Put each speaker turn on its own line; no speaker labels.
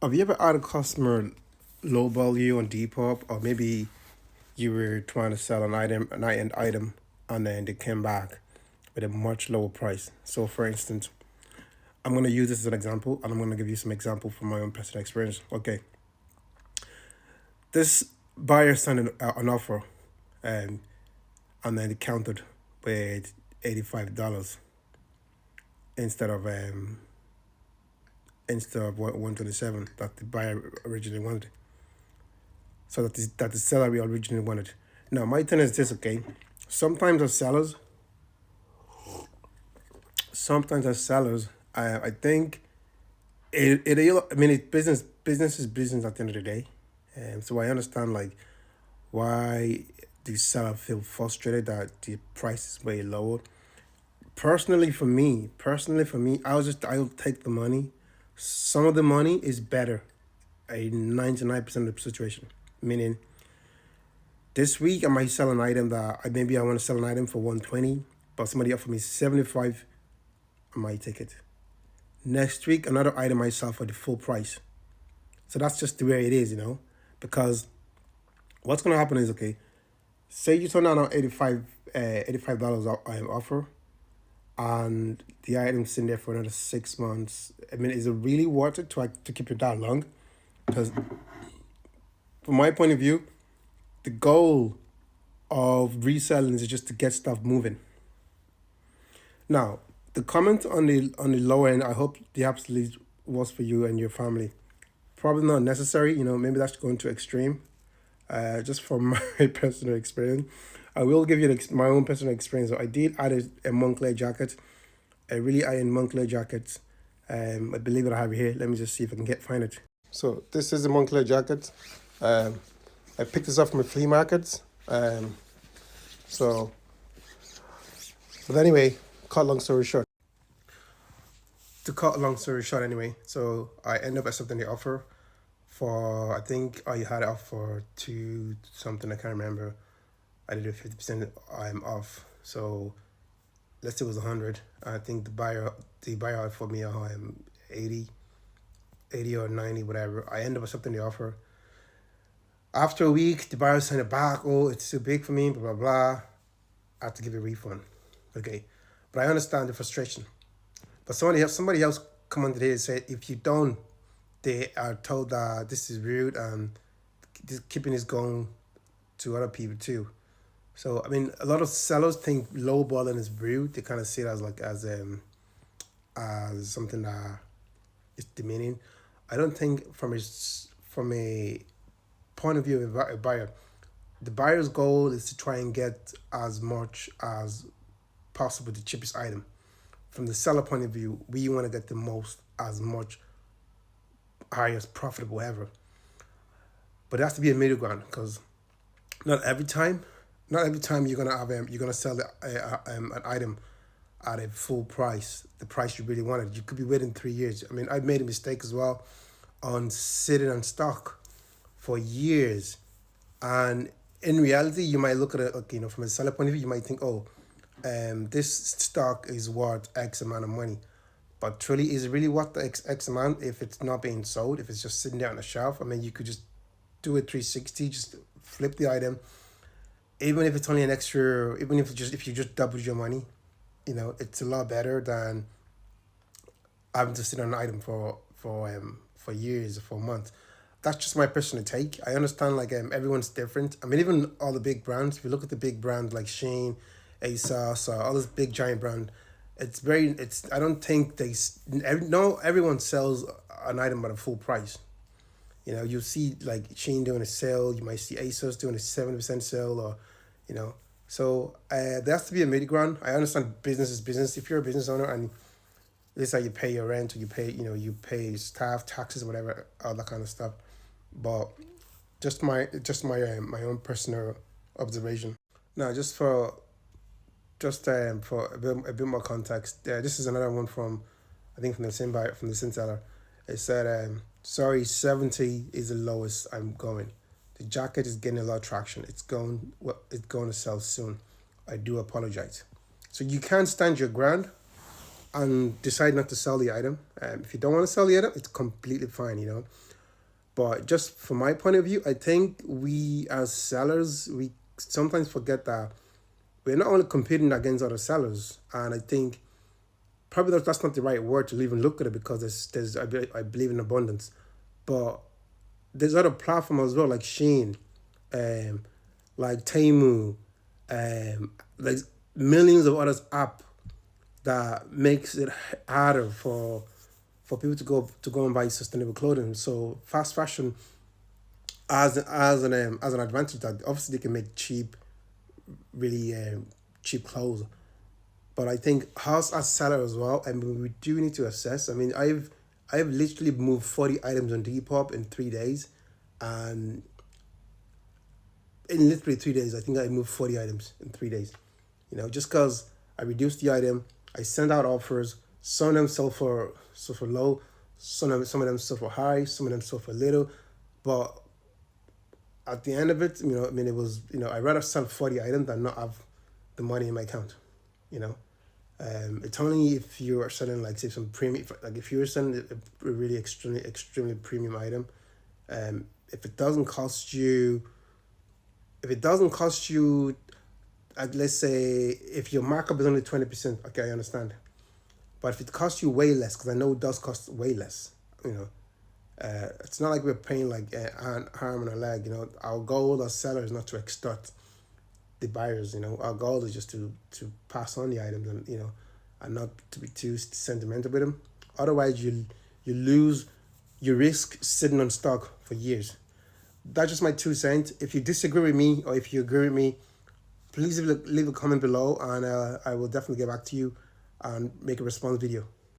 Have you ever had a customer lowball you on Depop, or maybe you were trying to sell an high-end item, and then they came back with a much lower price? So, for instance, I'm gonna use this as an example, and I'm gonna give you some example from my own personal experience. Okay, this buyer sent an offer, um, and then it countered with $85 instead of um instead of 127 that the buyer originally wanted. So that the seller we originally wanted. Now my thing is this, okay? Sometimes as sellers, sometimes as sellers, I think I mean it business is business at the end of the day, and so I understand like why the seller feel frustrated that the price is way lower. Personally for me, I'll take the money. Some of the money is better. A 99% of the situation, meaning this week I might sell an item that maybe I want to sell an item for 120, but somebody offered me 75. I might take it. Next week another item I sell for the full price. So that's just the way it is, because what's gonna happen is, okay, say you turn down an $85 offer, and the item's in there for another 6 months. I mean, is it really worth it to keep it that long? Because from my point of view, the goal of reselling is just to get stuff moving. Now, the comment on the low end, I hope the absolute was for you and your family. Probably not necessary. Maybe that's going too extreme. Just from my personal experience, I will give you my own personal experience. So I did add a Moncler jacket, a really high-end Moncler jacket. I believe it I have it here. Let me just see if I can find it. So this is a Moncler jacket. Um, I picked this up from a flea market. So, but anyway, cut long story short. To cut a long story short, anyway, so I end up accepting the offer for, I think I had it off for two something, I can't remember. I did a 50% off. So let's say it was 100. I think the buyer offered me 80, 80 or 90, whatever. I end up accepting the offer. After a week, the buyer sent it back. Oh, it's too big for me, blah, blah, blah. I have to give a refund. Okay. But I understand the frustration. But somebody else commented here and said, if you don't, they are told that this is rude, and keeping this going to other people too. So I mean, a lot of sellers think lowballing is rude. They kind of see it as something that is demeaning. I don't think from a point of view of a buyer, the buyer's goal is to try and get as much as possible the cheapest item. From the seller point of view, we want to get the most, as much, highest profitable ever. But it has to be a middle ground, because not every time, not every time you're gonna sell an item at a full price, the price you really wanted. You could be waiting 3 years. I mean, I've made a mistake as well on sitting on stock for years, and in reality, you might look at it, like, from a seller point of view, you might think, oh, this stock is worth X amount of money. But truly, is it really worth the X amount if it's not being sold, if it's just sitting there on the shelf? I mean, you could just do a 360, just flip the item, even if it's only an extra, even if you just double your money, it's a lot better than having to sit on an item for years, for months. That's just my personal take. I understand, like, everyone's different. I mean, even all the big brands. If you look at the big brands like Shane, ASOS, all this big giant brand, it's I don't think no everyone sells an item at a full price. You see like Shane doing a sale. You might see ASOS doing a 70% sale, or So there has to be a middle ground. I understand business is business. If you're a business owner and this is how you pay your rent, or you pay staff taxes, whatever, all that kind of stuff. But just my own personal observation. Now, for a bit more context, this is another one from, I think, from the same buyer, from the same seller. It said, sorry, 70 is the lowest I'm going. The jacket is getting a lot of traction. It's going to sell soon. I do apologize. So you can't stand your ground. and decide not to sell the item. If you don't want to sell the item, it's completely fine, But just from my point of view, I think we as sellers, we sometimes forget that we're not only competing against other sellers, and I think probably that's not the right word to even look at it, because I believe in abundance, but there's other platforms as well, like Sheen, um, like Temu, like millions of others app that makes it harder for people to go and buy sustainable clothing. So fast fashion as an advantage that obviously they can make really cheap clothes. But I think us as seller as well, I mean, we do need to assess. I mean, I've literally moved 40 items on Depop in 3 days, and in literally 3 days, I think I moved 40 items in 3 days. Just because I reduced the item, I send out offers. Some of them sell for low, some of them sell for high, some of them sell for little. But at the end of it, I mean, it was, I'd rather sell 40 items than not have the money in my account. You know, it's only if you are selling, like, say, some premium, like if you're selling a really extremely premium item, if it doesn't cost you, if it doesn't cost you, let's say if your markup is only 20%, okay, I understand. But if it costs you way less, because I know it does cost way less, you know, it's not like we're paying like arm and a leg. Our goal as sellers is not to extort the buyers. Our goal is just to pass on the items, and not to be too sentimental with them. Otherwise, you lose, you risk sitting on stock for years. That's just my 2 cents. If you disagree with me or if you agree with me, please leave a comment below, and I will definitely get back to you and make a response video.